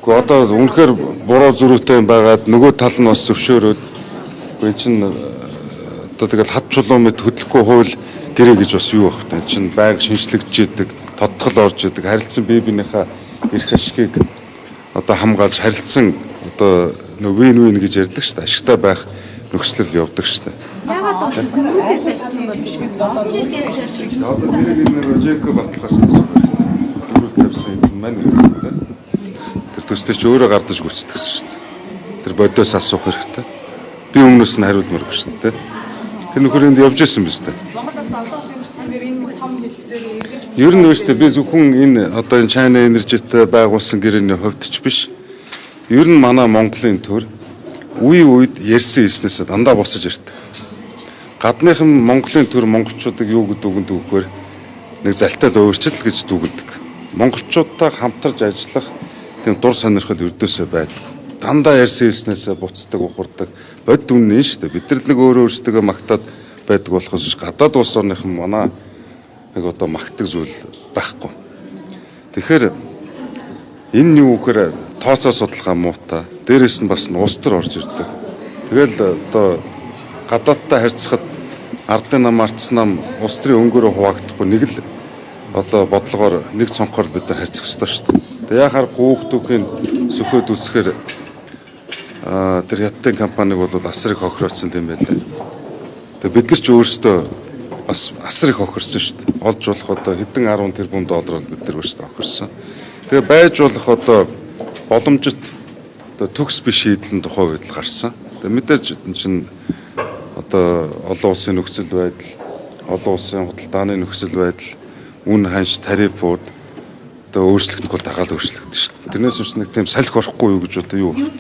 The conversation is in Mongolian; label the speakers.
Speaker 1: Гэхдээ одоо үнэхээр буруу зөрүүтэй байгаад нөгөө тал нь бас зөвшөөрөөд энэ чинь одоо тэгэл хад чулуу мэд хөдлөхгүй хууль гэрээ гэж бас юу байх вэ? Энэ чинь байнга шинжлэгдэж идэг, тодтгол орж идэг, харилцан бие биенийхээ эрх ашигыг одоо хамгаалж харилцсан одоо нөгөө вин гэж ярьдаг шүү дээ. Ашигтай байх нөхцөл явдаг шүү дээ.
Speaker 2: Яагаад гэвэл айл байсан бол биш гэдэг боломжтой.
Speaker 1: Одоо нэр Жэко баталгаас зөвлөлт тавьсан эзэн маань үү? Тэр төстэй ч өөрөө гардаж гүйцэтгэсэн шүү дээ. Тэр бодоос асуух хэрэгтэй. Би өмнөөс нь хариулмаар гэж шүү дээ. Тэр нөхөр энд явж исэн биз дээ.
Speaker 2: Монголоос олон улсын нөхцөлөөр энэ том хэлзээр эргэж
Speaker 1: Ер нь үстэй би зөвхөн энэ одоо энэ China Energy-тэй байгуулсан гэрээний хувьд ч биш. Ер нь манай Монголын төр үе үед ярьсан хэлснээс дандаа буцаж ирдэг. Гадныхан Монголын төр монголчуудыг юу гэдэг үгэнд өгөхөөр нэг залтал өөрчлөл гэж дүгнэдэг. Монголчуудтай хамтарч ажиллах тийм дур сонирхол өрдөөсөө байдаг. Дандаа ярьсан хэлснээс буцдаг, ухардаг. Бод үнэн шүү дээ. Бид нар л нэг өөрөө өөрсдөө магтаад байдаг болохоос гадаад улс орныхан манай нэг одоо магтдаг зүйл байхгүй. Тэгэхээр энэ юу гэхээр тооцоо судалгаа муутай. Дээрээс нь бас нуус төр орж ирдэг. Тэгэл одоо гадаадтай харьцахад ардын нам ардсан нам улс төрийн өнгөөрөө хуваагдахгүй нэг л одоо бодлогоор нэг цонхоор бид нар харьцах ёстой шүү дээ. Тэгээ яхаар хүүхдүүдийн сөхөөд үсгээр тэр хятадын компаниг бол асар их хохирооцсон юм байлаа. Тэгээ бид нар ч өөрсдөө бас асар их хохирсон шүү дээ. Олж болох одоо хэдэн 10 тэрбум доллар бол бид нар өөрсдөө хохирсон. Тэгээ байж болох одоо боломжит одоо төгс биш шийдлийн тухай үед л гарсан. Тэгээ мэдээж энэ чинь одоо олон улсын нөхцөл байдал, олон улсын худалдааны нөхцөл байдал, үн ханш тарифууд одоо өөрчлөгдөх бол дагаал өөрчлөгдөн шүү дээ. Тэрнээс үүс нэг тийм салхи орохгүй юу гэж одоо юу вэ?